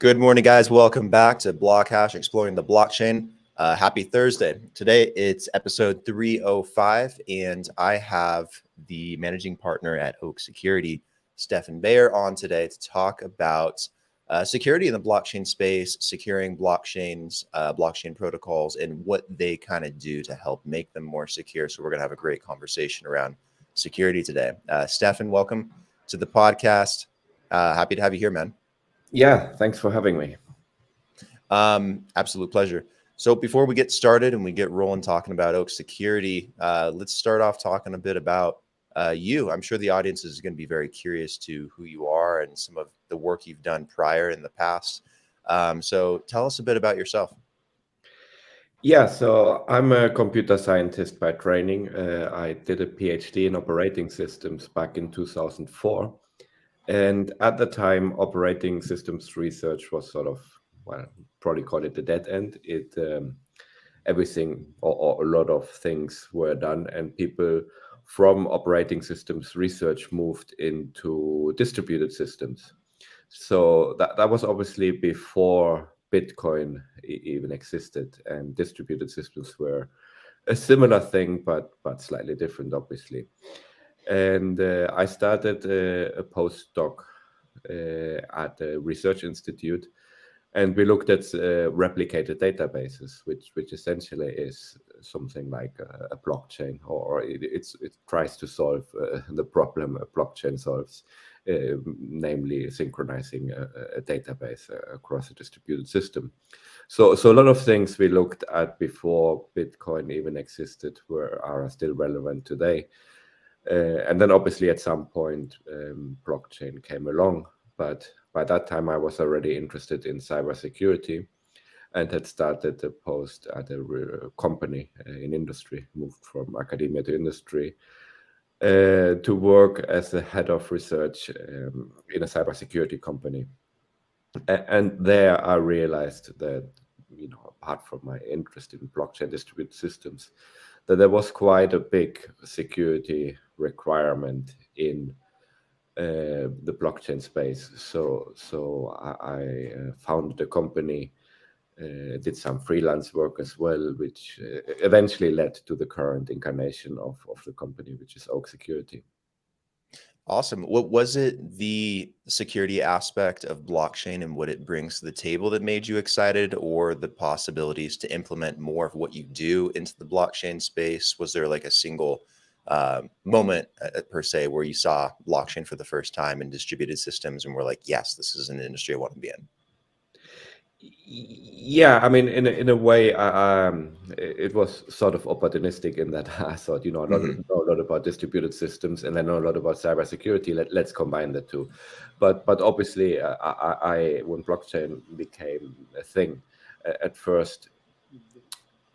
Good morning, guys. Welcome back to BlockHash, Exploring the Blockchain. Happy Thursday. Today, it's episode 305, and I have the managing partner at Oak Security, Stefan Beyer, on today to talk about security in the blockchain space, securing blockchains, blockchain protocols, and what they kind of do to help make them more secure. So we're going to have a great conversation around security today. Stefan, welcome to the podcast. Happy to have you here, man. Yeah, thanks for having me. Absolute pleasure. So before we get started and we get rolling talking about Oak Security, let's start off talking a bit about you. I'm sure the audience is going to be very curious to who you are and some of the work you've done prior in the past. So tell us a bit about yourself. Yeah, so I'm a computer scientist by training. I did a PhD in operating systems back in 2004. And at the time, operating systems research was sort of, well, probably call it the dead end. Everything or a lot of things were done, and people from operating systems research moved into distributed systems. So that was obviously before Bitcoin even existed, and distributed systems were a similar thing, but slightly different, obviously. And I started a postdoc at a research institute, and we looked at replicated databases, which essentially is something like a blockchain, or it tries to solve the problem a blockchain solves, namely synchronizing a database across a distributed system. So a lot of things we looked at before Bitcoin even existed are still relevant today. And then obviously at some point blockchain came along, but by that time I was already interested in cybersecurity and had started a post at a company in industry, moved from academia to industry to work as the head of research in a cybersecurity company. And there I realized that, apart from my interest in blockchain distributed systems, that there was quite a big security requirement in the blockchain space. So I founded a company, did some freelance work as well, which eventually led to the current incarnation of the company, which is Oak Security. Awesome. What was it, the security aspect of blockchain and what it brings to the table that made you excited, or the possibilities to implement more of what you do into the blockchain space? Was there like a single moment per se where you saw blockchain for the first time in distributed systems and were like, yes, this is an industry I want to be in? Yeah, I mean, in a way, it was sort of opportunistic in that I thought, know a lot about distributed systems, and I know a lot about cybersecurity. Let's combine the two. But obviously, when blockchain became a thing, at first,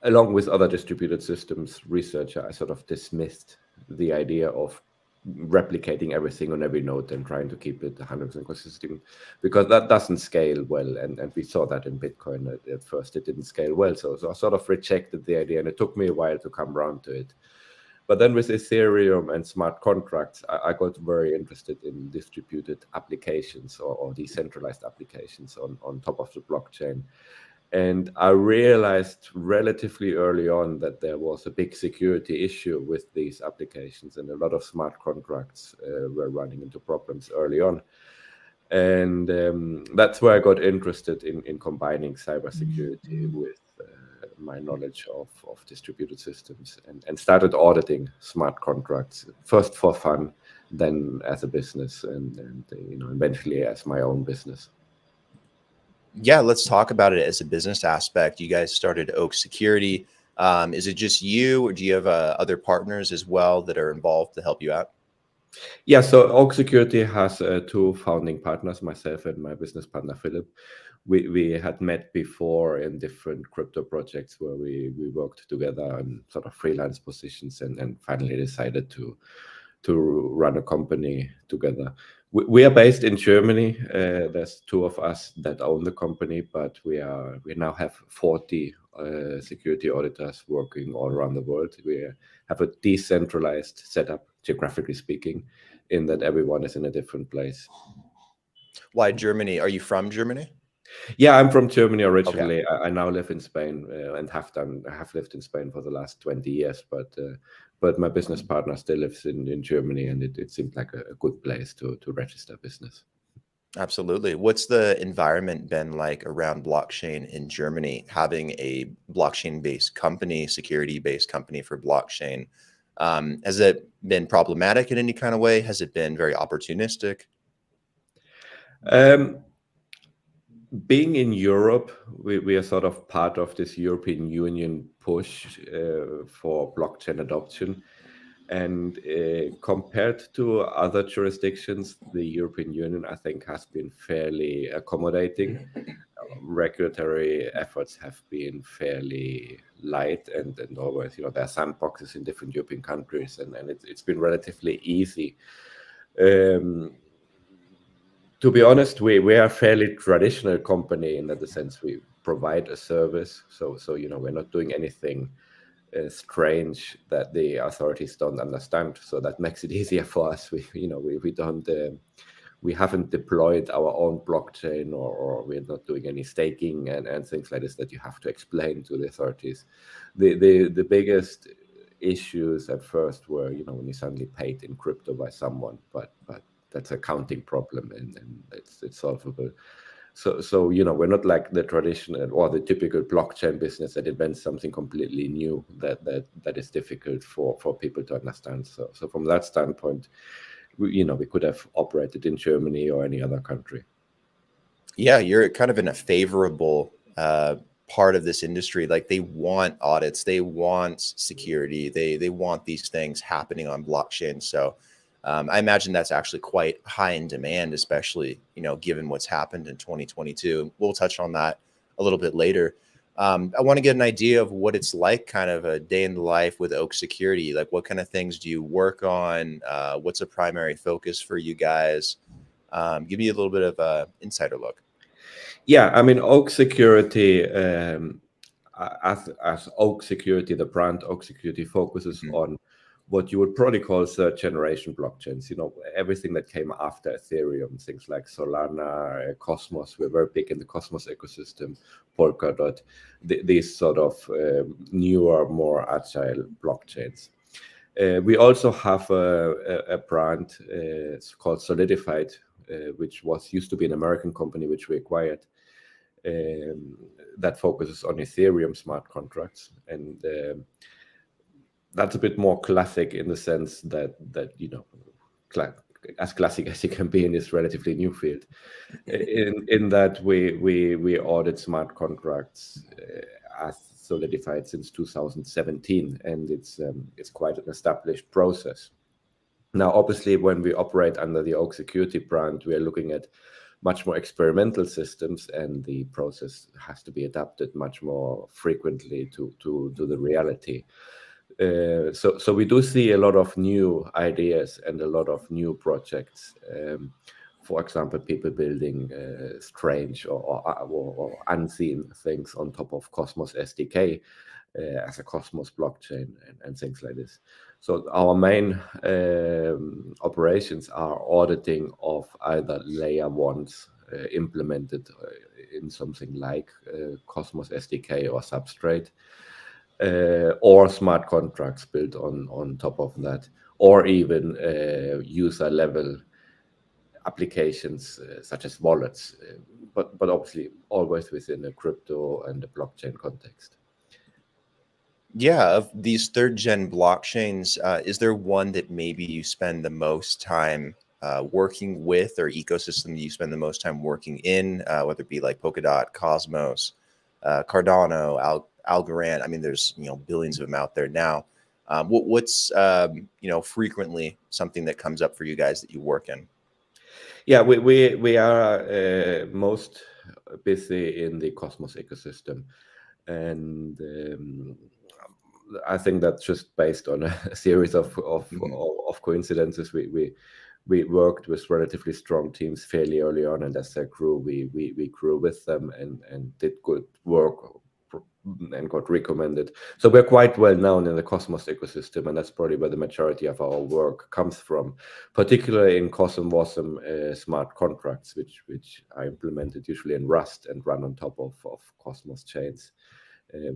along with other distributed systems research, I sort of dismissed the idea of replicating everything on every node and trying to keep it 100% consistent, because that doesn't scale well, and we saw that in Bitcoin at first. It didn't scale well, so I sort of rejected the idea, and it took me a while to come around to it. But then with Ethereum and smart contracts, I got very interested in distributed applications or decentralized applications on top of the blockchain. And I realized relatively early on that there was a big security issue with these applications, and a lot of smart contracts were running into problems early on. And that's where I got interested in combining cybersecurity with my knowledge of distributed systems, and started auditing smart contracts, first for fun, then as a business, and eventually as my own business. Yeah, let's talk about it as a business aspect. You guys started Oak Security. Is it just you, or do you have other partners as well that are involved to help you out? Yeah, so Oak Security has two founding partners, myself and my business partner, Philip. We had met before in different crypto projects where we worked together on sort of freelance positions, and finally decided to run a company together. We are based in Germany. There's two of us that own the company, but we now have 40 security auditors working all around the world. We have a decentralized setup, geographically speaking, in that everyone is in a different place. Why Germany? Are you from Germany? Yeah, I'm from Germany Okay. originally. I now live in Spain and have lived in Spain for the last 20 years. But my business partner still lives in Germany, and it seemed like a good place to register business. Absolutely. What's the environment been like around blockchain in Germany, having a blockchain-based company, security-based company for blockchain? Has it been problematic in any kind of way? Has it been very opportunistic? Um, Being in Europe, we are sort of part of this European Union push for blockchain adoption. And compared to other jurisdictions, the European Union, I think, has been fairly accommodating. Regulatory efforts have been fairly light, and always, there are sandboxes in different European countries, and it's been relatively easy. Um, to be honest, we are a fairly traditional company in that the sense we provide a service. So we're not doing anything strange that the authorities don't understand. So that makes it easier for us. We don't we haven't deployed our own blockchain, or we're not doing any staking and things like this that you have to explain to the authorities. The biggest issues at first were, when you suddenly paid in crypto by someone, but that's a counting problem, and it's solvable. So we're not like the traditional or the typical blockchain business that invents something completely new that is difficult for people to understand. So from that standpoint, we could have operated in Germany or any other country. Yeah, you're kind of in a favorable part of this industry. Like they want audits, they want security, they want these things happening on blockchain. So I imagine that's actually quite high in demand, especially given what's happened in 2022. We'll touch on that a little bit later. I want to get an idea of what it's like, kind of a day in the life with Oak Security. Like, what kind of things do you work on? What's a primary focus for you guys? Give me a little bit of a insider look. Yeah, I mean, Oak Security, as Oak Security, the brand Oak Security focuses Mhm. on what you would probably call third generation blockchains. Everything that came after Ethereum, things like Solana, Cosmos. We're very big in the Cosmos ecosystem, Polkadot, these sort of newer, more agile blockchains. We also have a brand it's called Solidified, which used to be an American company, which we acquired, that focuses on Ethereum smart contracts. And that's a bit more classic in the sense that as classic as you can be in this relatively new field. In that we audit smart contracts as Solidified since 2017, and it's quite an established process. Now, obviously, when we operate under the Oak Security brand, we are looking at much more experimental systems, and the process has to be adapted much more frequently to the reality. So we do see a lot of new ideas and a lot of new projects. For example, people building strange or unseen things on top of Cosmos SDK as a Cosmos blockchain and things like this. So our main operations are auditing of either layer ones implemented in something like Cosmos SDK or Substrate, or smart contracts built on top of that, or even user level applications such as wallets, but obviously always within a crypto and a blockchain context. Yeah, of these third gen blockchains, is there one that maybe you spend the most time working with, or ecosystem that you spend the most time working in, whether it be like Polkadot, Cosmos, Cardano, Algorand? I mean, there's billions of them out there now. What's frequently something that comes up for you guys that you work in? Yeah, we are most busy in the Cosmos ecosystem, and I think that's just based on a series of coincidences. We worked with relatively strong teams fairly early on, and as they grew, we grew with them and did good work and got recommended. So we're quite well known in the Cosmos ecosystem, and that's probably where the majority of our work comes from, particularly in Cosm Wasm smart contracts, which are implemented usually in Rust and run on top of Cosmos chains.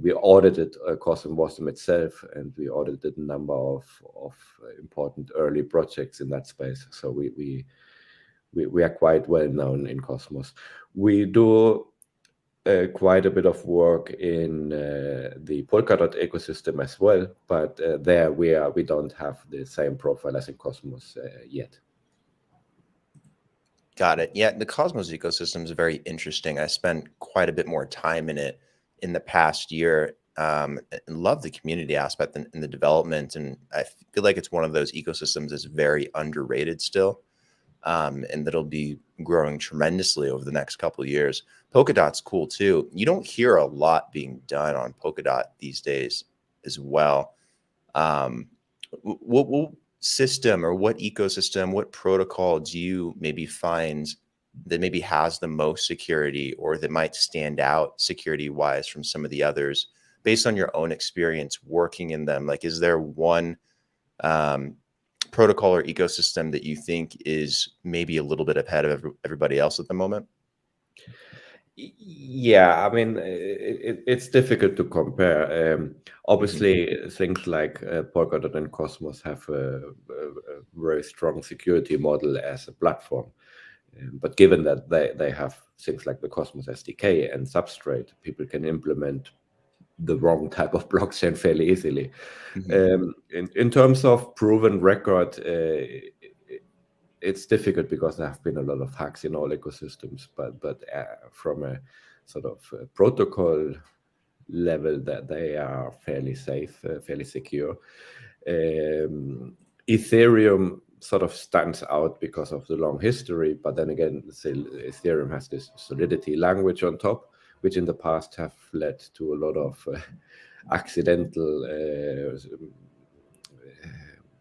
We audited Cosm Wasm itself, and we audited a number of important early projects in that space. So we are quite well known in Cosmos. We do quite a bit of work in the Polkadot ecosystem as well, but there we don't have the same profile as in Cosmos yet. Got it. Yeah, the Cosmos ecosystem is very interesting. I spent quite a bit more time in it in the past year, and love the community aspect and the development. And I feel like it's one of those ecosystems that's very underrated still, and that'll be growing tremendously over the next couple of years. Polkadot's cool too. You don't hear a lot being done on Polkadot these days as well. What system or what ecosystem, what protocol do you maybe find that maybe has the most security or that might stand out security wise from some of the others based on your own experience working in them? Like, is there one protocol or ecosystem that you think is maybe a little bit ahead of everybody else at the moment? Yeah, I mean, it's difficult to compare. Obviously, things like Polkadot and Cosmos have a very strong security model as a platform. But given that they have things like the Cosmos SDK and Substrate, people can implement the wrong type of blockchain fairly easily. In terms of proven record, it's difficult because there have been a lot of hacks in all ecosystems, but from a sort of protocol level, that they are fairly safe, fairly secure. Ethereum sort of stands out because of the long history, but then again, Ethereum has this Solidity language on top, which in the past have led to a lot of accidental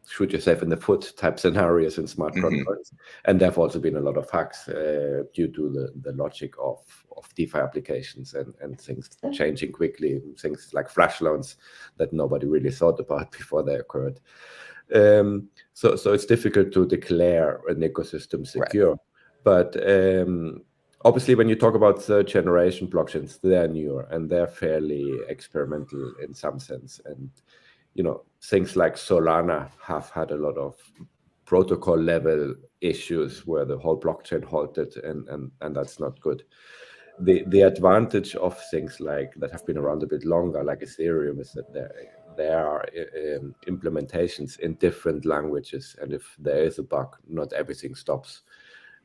shoot yourself in the foot type scenarios in smart contracts. And there have also been a lot of hacks due to the logic of DeFi applications and things changing quickly, things like flash loans that nobody really thought about before they occurred. So it's difficult to declare an ecosystem secure. Right. But obviously, when you talk about third generation blockchains, they're newer and they're fairly experimental in some sense. And things like Solana have had a lot of protocol level issues where the whole blockchain halted, and that's not good. The advantage of things like that have been around a bit longer, like Ethereum, is that there are implementations in different languages, and if there is a bug, not everything stops.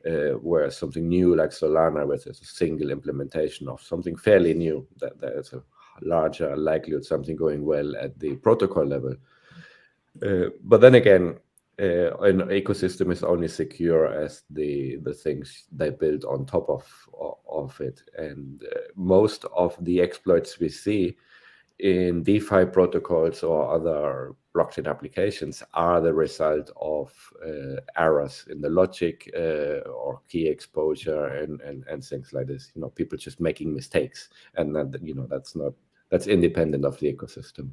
Whereas something new like Solana, where there's a single implementation of something fairly new, that there's a larger likelihood something going well at the protocol level. But then again, an ecosystem is only secure as the things they build on top of it. And most of the exploits we see in DeFi protocols or other blockchain applications are the result of errors in the logic or key exposure and things like this. People just making mistakes, and that that's independent of the ecosystem.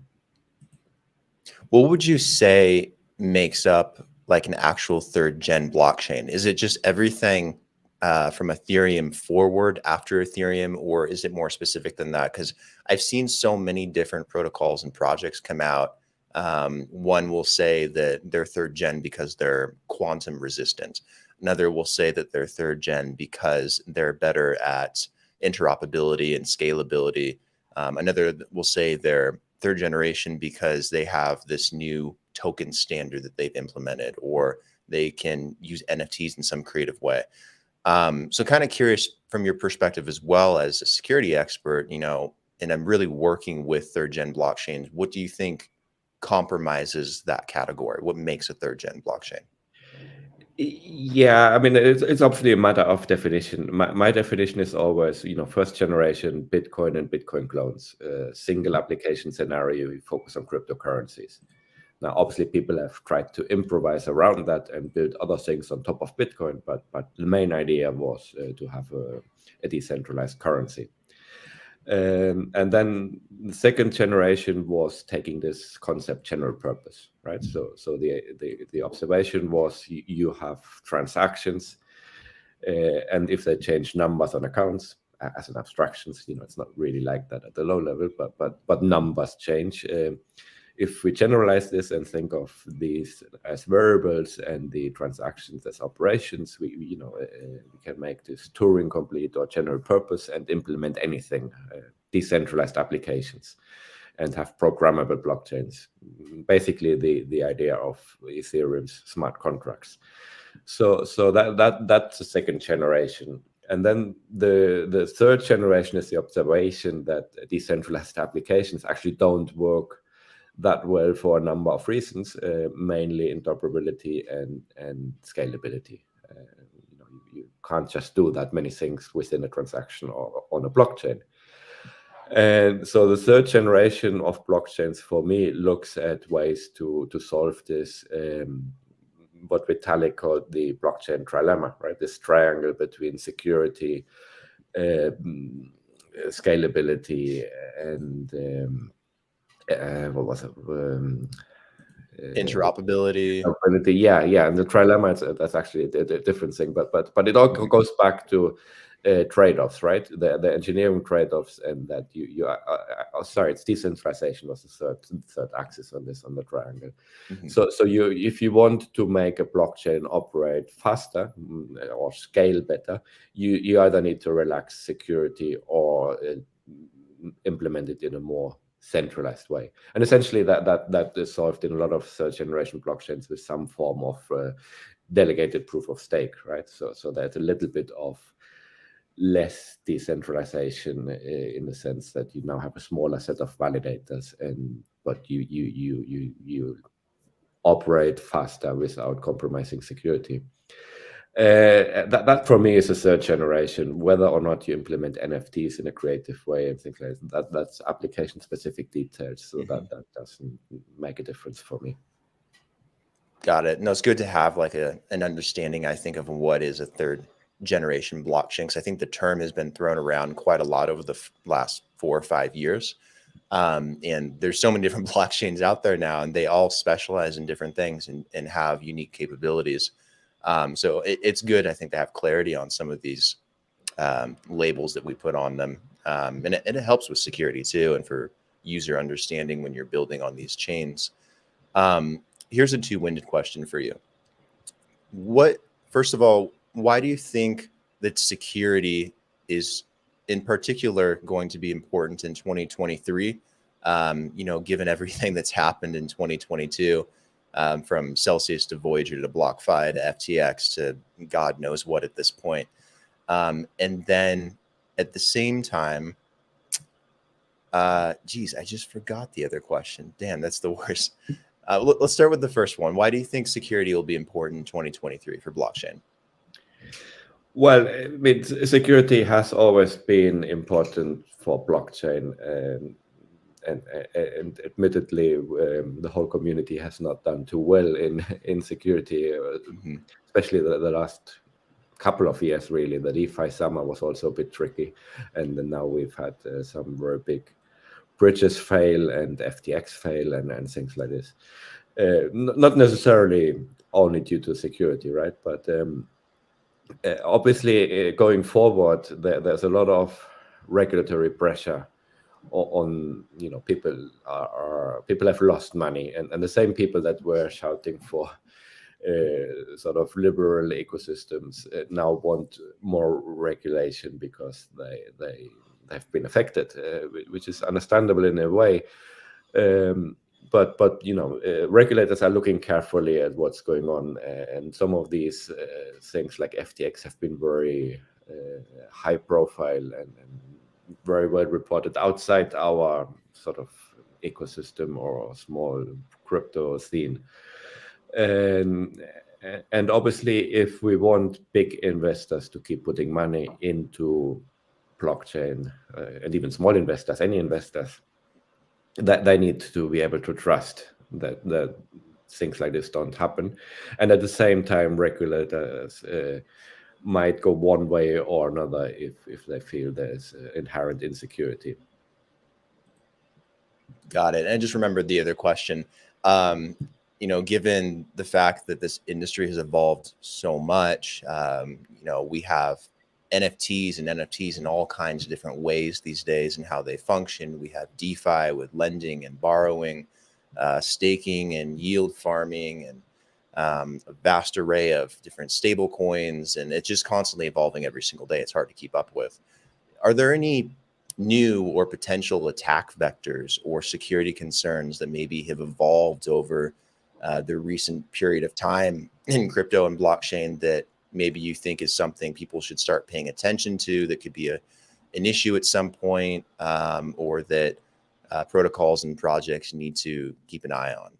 What would you say makes up like an actual third gen blockchain? Is it just everything from Ethereum forward after Ethereum, or is it more specific than that? Because I've seen so many different protocols and projects come out. One will say that they're third gen because they're quantum resistant. Another will say that they're third gen because they're better at interoperability and scalability. Another will say they're third generation because they have this new token standard that they've implemented, or they can use NFTs in some creative way. So kind of curious from your perspective as well as a security expert, and I'm really working with third gen blockchains. What do you think compromises that category? What makes a third gen blockchain? Yeah, I mean, it's obviously a matter of definition. My definition is always, first generation Bitcoin and Bitcoin clones, single application scenario, we focus on cryptocurrencies. Now, obviously, people have tried to improvise around that and build other things on top of Bitcoin, but the main idea was to have a decentralized currency. And then the second generation was taking this concept general purpose, right? So the observation was you have transactions, and if they change numbers on accounts as an abstractions, it's not really like that at the low level, but numbers change. If we generalize this and think of these as variables and the transactions as operations, we can make this Turing complete or general purpose and implement anything, decentralized applications, and have programmable blockchains. Basically, the idea of Ethereum's smart contracts. So that's the second generation. And then the third generation is the observation that decentralized applications actually don't work that well for a number of reasons, mainly interoperability and scalability. You can't just do that many things within a transaction or on a blockchain. And so the third generation of blockchains for me looks at ways to solve this, what Vitalik called the blockchain trilemma, right? This triangle between security, scalability, and what was it? Interoperability. Yeah, and the trilemma, that's actually a different thing, but it all goes back to trade-offs, right? The engineering trade-offs, and that it's decentralization was the third axis on the triangle. So if you want to make a blockchain operate faster or scale better, you either need to relax security or implement it in a more centralized way. And essentially that is solved in a lot of third generation blockchains with some form of delegated proof of stake, right? So there's a little bit of less decentralization in the sense that you now have a smaller set of validators, but you operate faster without compromising security. That for me is a third generation. Whether or not you implement NFTs in a creative way and things like that, that's application specific details. So that doesn't make a difference for me. Got it. No, it's good to have like an understanding, I think, of what is a third generation blockchain, because I think the term has been thrown around quite a lot over the last 4 or 5 years. And there's so many different blockchains out there now, and they all specialize in different things and have unique capabilities. So it's good, I think, to have clarity on some of these labels that we put on them. And it helps with security too, and for user understanding when you're building on these chains. Here's a two-winded question for you. First of all, why do you think that security is in particular going to be important in 2023? Given everything that's happened in 2022, from Celsius to Voyager to BlockFi to FTX to God knows what at this point. And then at the same time, I just forgot the other question. Damn, that's the worst. Let's start with the first one. Why do you think security will be important in 2023 for blockchain? Well, I mean, security has always been important for blockchain, and admittedly, the whole community has not done too well in security, especially the last couple of years. Really, the DeFi summer was also a bit tricky, and then now we've had some very big bridges fail and FTX fail and things like this. Not necessarily only due to security, right? But obviously, going forward, there's a lot of regulatory pressure on people have lost money, and the same people that were shouting for sort of liberal ecosystems now want more regulation because they've been affected, which is understandable in a way. But regulators are looking carefully at what's going on, and some of these things like FTX have been very high profile and very well reported outside our sort of ecosystem or small crypto scene. And obviously, if we want big investors to keep putting money into blockchain, and even small investors, any investors, that they need to be able to trust that things like this don't happen. And at the same time, regulators might go one way or another if they feel there's inherent insecurity. Got it. And I just remembered the other question. Given the fact that this industry has evolved so much, we have NFTs in all kinds of different ways these days and how they function. We have DeFi with lending and borrowing, staking and yield farming, and a vast array of different stable coins. And it's just constantly evolving every single day. It's hard to keep up with. Are there any new or potential attack vectors or security concerns that maybe have evolved over the recent period of time in crypto and blockchain that maybe you think is something people should start paying attention to, that could be an issue at some point, or that protocols and projects need to keep an eye on?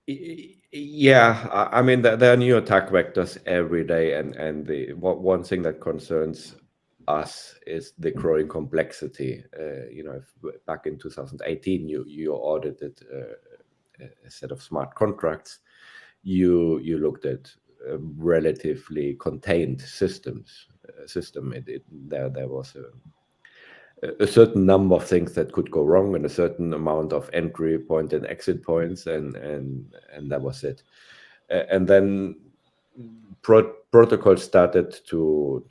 Yeah, I mean, there are new attack vectors every day, and one thing that concerns us is the growing complexity. Back in 2018, you audited a set of smart contracts. You looked at a relatively contained system. There was a certain number of things that could go wrong, and a certain amount of entry point and exit points, and that was it. And then protocols started to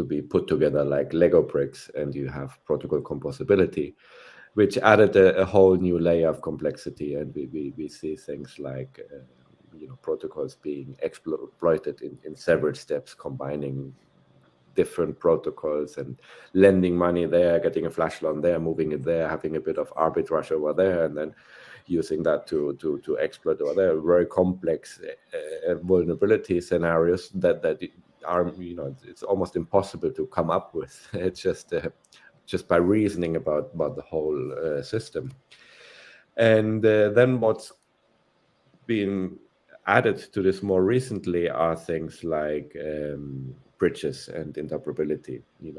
be put together like Lego bricks, and you have protocol composability, which added a whole new layer of complexity. And we see things like protocols being exploited in several steps, combining different protocols and lending money there, getting a flash loan there, moving it there, having a bit of arbitrage over there, and then using that to exploit over there. Very complex vulnerability scenarios that are, it's almost impossible to come up with. It's just by reasoning about the whole system. And then what's been added to this more recently are things like bridges and interoperability. You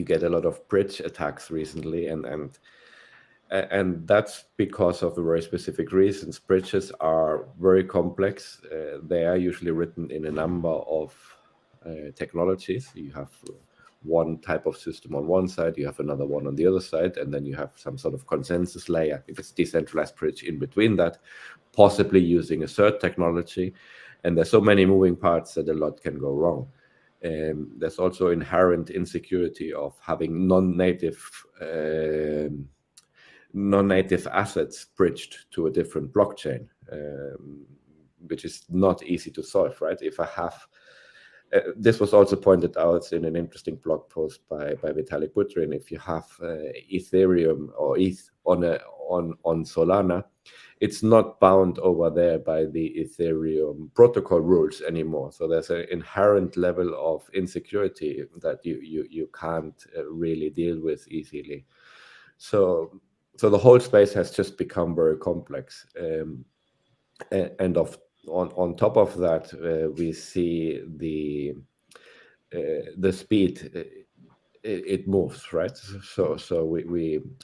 get a lot of bridge attacks recently, and that's because of a very specific reasons. Bridges are very complex. They are usually written in a number of technologies. You have one type of system on one side, you have another one on the other side, and then you have some sort of consensus layer, if it's decentralized bridge, in between that, possibly using a third technology. And there's so many moving parts that a lot can go wrong. There's also inherent insecurity of having non-native assets bridged to a different blockchain, which is not easy to solve, right? If I have this was also pointed out in an interesting blog post by Vitalik Buterin. If you have Ethereum or ETH on Solana, it's not bound over there by the Ethereum protocol rules anymore. So there's an inherent level of insecurity that you can't really deal with easily. So the whole space has just become very complex, and on top of that, we see the speed it moves, right? So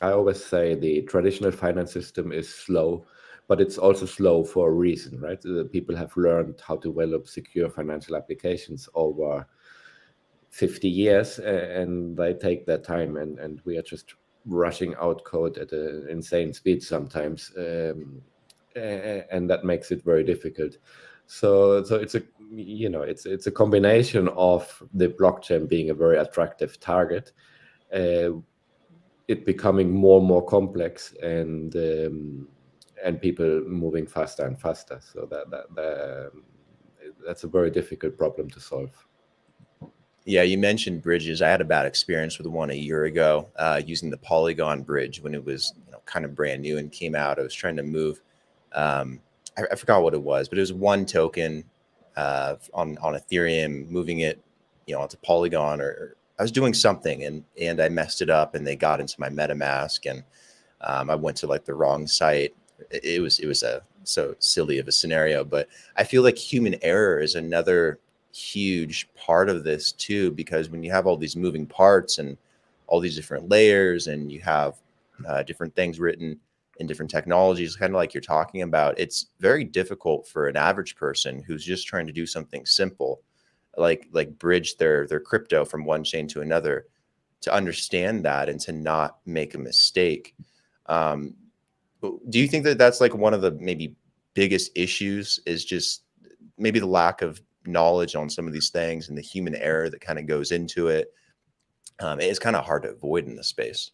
I always say the traditional finance system is slow, but it's also slow for a reason, right? People have learned how to develop secure financial applications over 50 years, and they take their time, and we are just rushing out code at an insane speed sometimes. And that makes it very difficult. So it's a combination of the blockchain being a very attractive target, it becoming more and more complex, and people moving faster and faster. So that's a very difficult problem to solve. Yeah, you mentioned bridges. I had a bad experience with one a year ago using the Polygon bridge when it was kind of brand new and came out. I was trying to move. I forgot what it was, but it was one token on Ethereum, moving it, onto Polygon, or I was doing something and I messed it up, and they got into my MetaMask, and I went to like the wrong site. It was so silly of a scenario, but I feel like human error is another huge part of this too, because when you have all these moving parts and all these different layers, and you have different things written, in different technologies, kind of like you're talking about, it's very difficult for an average person who's just trying to do something simple, like bridge their crypto from one chain to another, to understand that and to not make a mistake. Um, do you think that that's like one of the maybe biggest issues, is just maybe the lack of knowledge on some of these things and the human error that kind of goes into it? It's kind of hard to avoid in this space.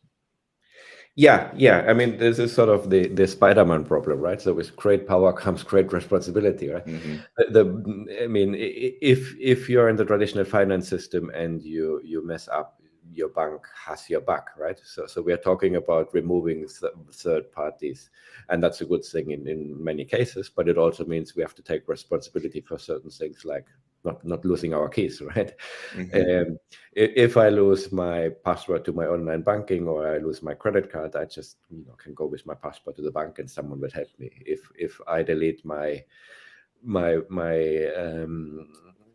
Yeah. I mean, this is sort of the Spider-Man problem, right? So with great power comes great responsibility, right? Mm-hmm. I mean, if you're in the traditional finance system and you mess up, your bank has your back, right? So we are talking about removing third parties, and that's a good thing in many cases. But it also means we have to take responsibility for certain things, like not losing our keys, right? Mm-hmm. If I lose my password to my online banking, or I lose my credit card, I just can go with my passport to the bank and someone will help me. If I delete my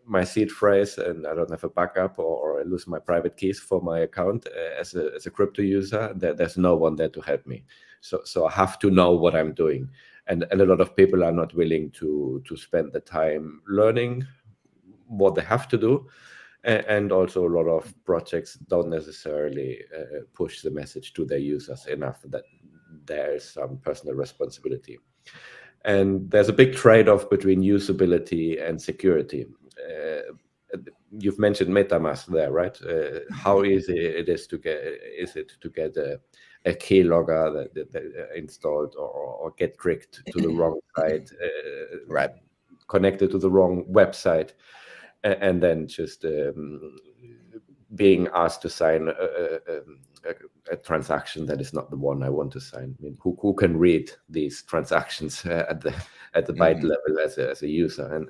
my seed phrase and I don't have a backup, or I lose my private keys for my account as a crypto user, there's no one there to help me. So I have to know what I'm doing, and a lot of people are not willing to spend the time learning what they have to do. And also a lot of projects don't necessarily push the message to their users enough that there is some personal responsibility. And there's a big trade-off between usability and security. You've mentioned MetaMask there, right? How easy it is to get a keylogger that installed, or get tricked to the wrong site, Right. connected to the wrong website, and then just being asked to sign a transaction that is not the one I want to sign. I mean, who can read these transactions at the byte level as a user?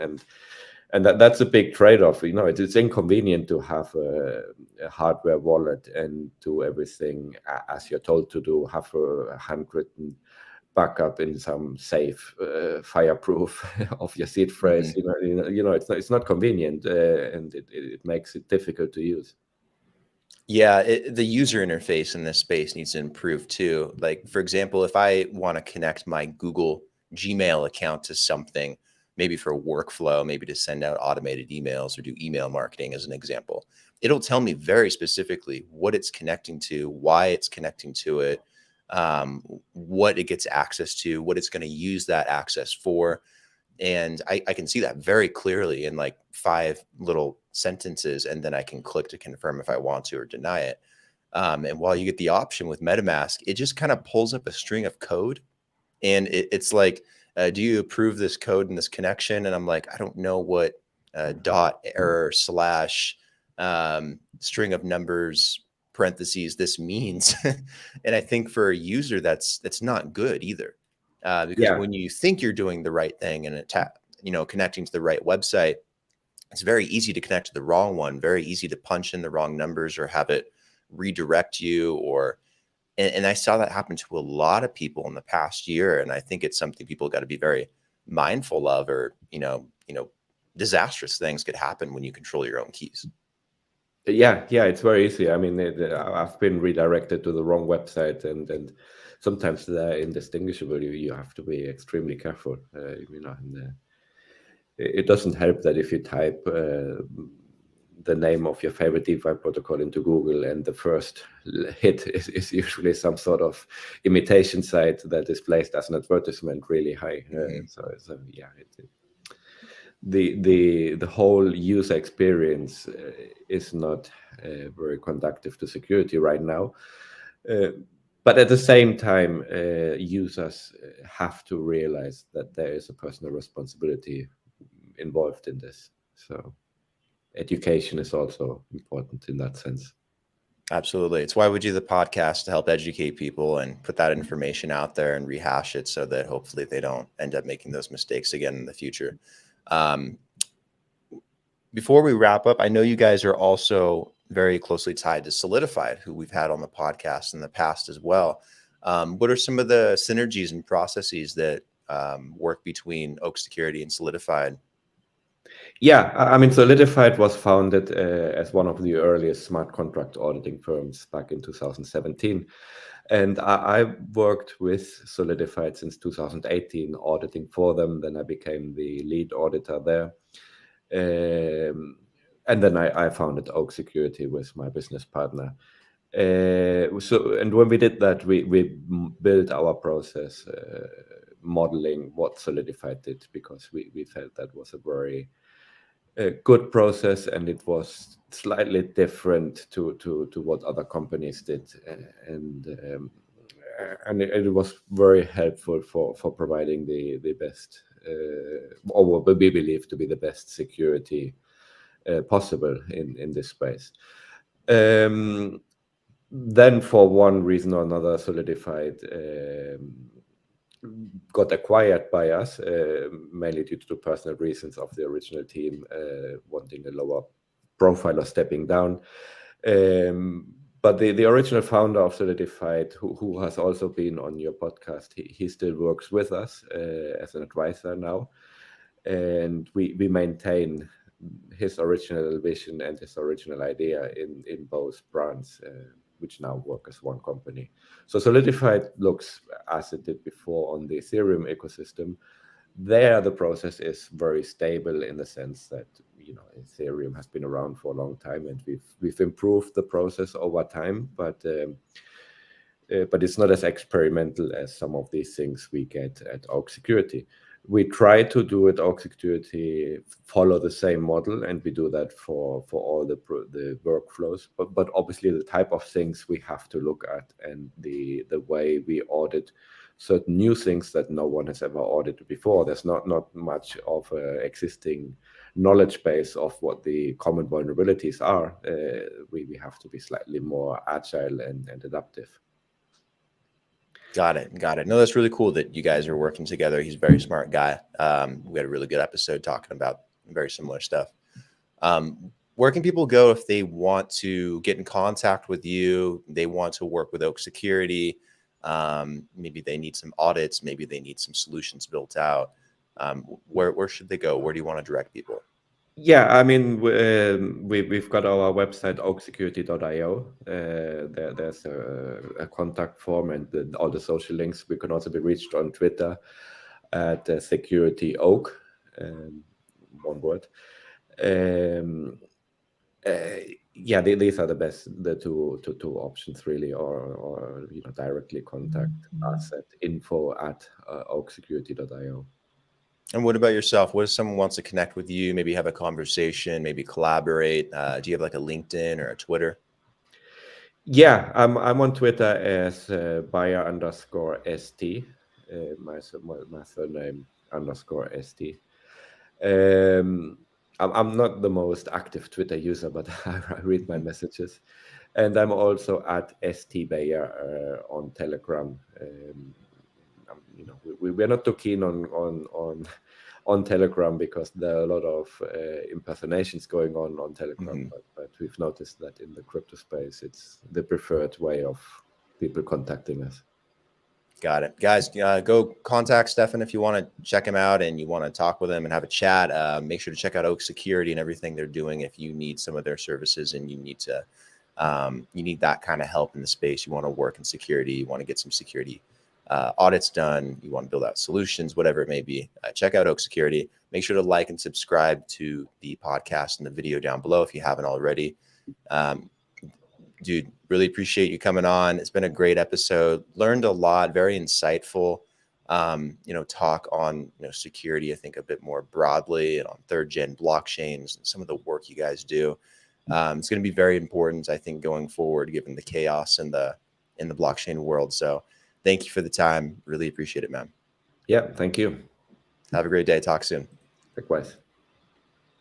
And that's a big trade-off. It's inconvenient to have a hardware wallet and do everything as you're told to do, have a handwritten backup in some safe, fireproof of your seed phrase. It's not convenient, and it makes it difficult to use. Yeah, the user interface in this space needs to improve too. Like, for example, if I want to connect my Google Gmail account to something, maybe for workflow, maybe to send out automated emails or do email marketing as an example, it'll tell me very specifically what it's connecting to, why it's connecting to it, what it gets access to, what it's going to use that access for. And I can see that very clearly in like 5 little sentences, and then I can click to confirm if I want to or deny it. And while you get the option with MetaMask, it just kind of pulls up a string of code, and it's like, do you approve this code and this connection? And I'm like, I don't know what dot error slash string of numbers parentheses this means. And I think for a user, that's not good either. Because when you think you're doing the right thing and connecting to the right website, it's very easy to connect to the wrong one, very easy to punch in the wrong numbers or have it redirect you. And I saw that happen to a lot of people in the past year. And I think it's something people got to be very mindful of, or, disastrous things could happen when you control your own keys. Yeah, it's very easy. I mean, I've been redirected to the wrong website, and sometimes they're indistinguishable. You have to be extremely careful, and it doesn't help that if you type the name of your favorite DeFi protocol into Google, and the first hit is usually some sort of imitation site that is placed as an advertisement really high. The whole user experience is not very conducive to security right now. But at the same time, users have to realize that there is a personal responsibility involved in this. So education is also important in that sense. Absolutely. It's why we do the podcast, to help educate people and put that information out there and rehash it so that hopefully they don't end up making those mistakes again in the future. Before we wrap up, I know you guys are also very closely tied to Solidified, who we've had on the podcast in the past as well. What are some of the synergies and processes that work between Oak Security and Solidified? Yeah, I mean, Solidified was founded as one of the earliest smart contract auditing firms back in 2017. And I worked with Solidified since 2018, auditing for them. Then I became the lead auditor there. And then I founded Oak Security with my business partner. And when we did that, we built our process modeling what Solidified did, because we felt that was a very good process, and it was slightly different to what other companies did, and it was very helpful for providing the best, or what we believe to be the best security possible in this space. Then for one reason or another, Solidified got acquired by us, mainly due to personal reasons of the original team wanting a lower profile or stepping down. But the original founder of Solidified, who has also been on your podcast, he still works with us as an advisor now. And we maintain his original vision and his original idea in both brands, which now work as one company. So Solidified looks as it did before on the Ethereum ecosystem. There, the process is very stable in the sense that, you know, Ethereum has been around for a long time, and we've improved the process over time, but it's not as experimental as some of these things we get at Oak Security. We try to do at Oak Security follow the same model, and we do that for all the workflows. But obviously, the type of things we have to look at, and the way we audit certain new things that no one has ever audited before. There's not much of an existing knowledge base of what the common vulnerabilities are. We have to be slightly more agile and adaptive. Got it. No, that's really cool that you guys are working together. He's a very smart guy. We had a really good episode talking about very similar stuff. Where can people go if they want to get in contact with you? They want to work with Oak Security. Maybe they need some audits. Maybe they need some solutions built out. Where should they go? Where do you want to direct people? Yeah, I mean, we've got our website, auksecurity.io. There's a contact form and all the social links. We can also be reached on Twitter at securityoak, one word. Yeah, these are the two options really, or you know, directly contact us at info@auksecurity.io. And what about yourself? What if someone wants to connect with you, maybe have a conversation, maybe collaborate? Do you have like a LinkedIn or a Twitter? Yeah, I'm on Twitter as Beyer_ST, my surname _ST. I'm not the most active Twitter user, but I read my messages. And I'm also at ST Beyer on Telegram. You know, we're not too keen on Telegram because there are a lot of impersonations going on Telegram. But we've noticed that in the crypto space, it's the preferred way of people contacting us. Got it. Guys, go contact Stefan if you want to check him out and you want to talk with him and have a chat. Make sure to check out Oak Security and everything they're doing if you need some of their services and you need to you need that kind of help in the space. You want to work in security, you want to get some security audits done, you want to build out solutions, whatever it may be. Check out Oak Security. Make sure to like and subscribe to the podcast and the video down below if you haven't already. Dude, really appreciate you coming on. It's been a great episode. Learned a lot, very insightful. You know, talk on security, I think a bit more broadly, and on third gen blockchains and some of the work you guys do. It's going to be very important, I think, going forward, given the chaos in the blockchain world. So thank you for the time. Really appreciate it, man. Yeah, thank you. Have a great day. Talk soon. Likewise.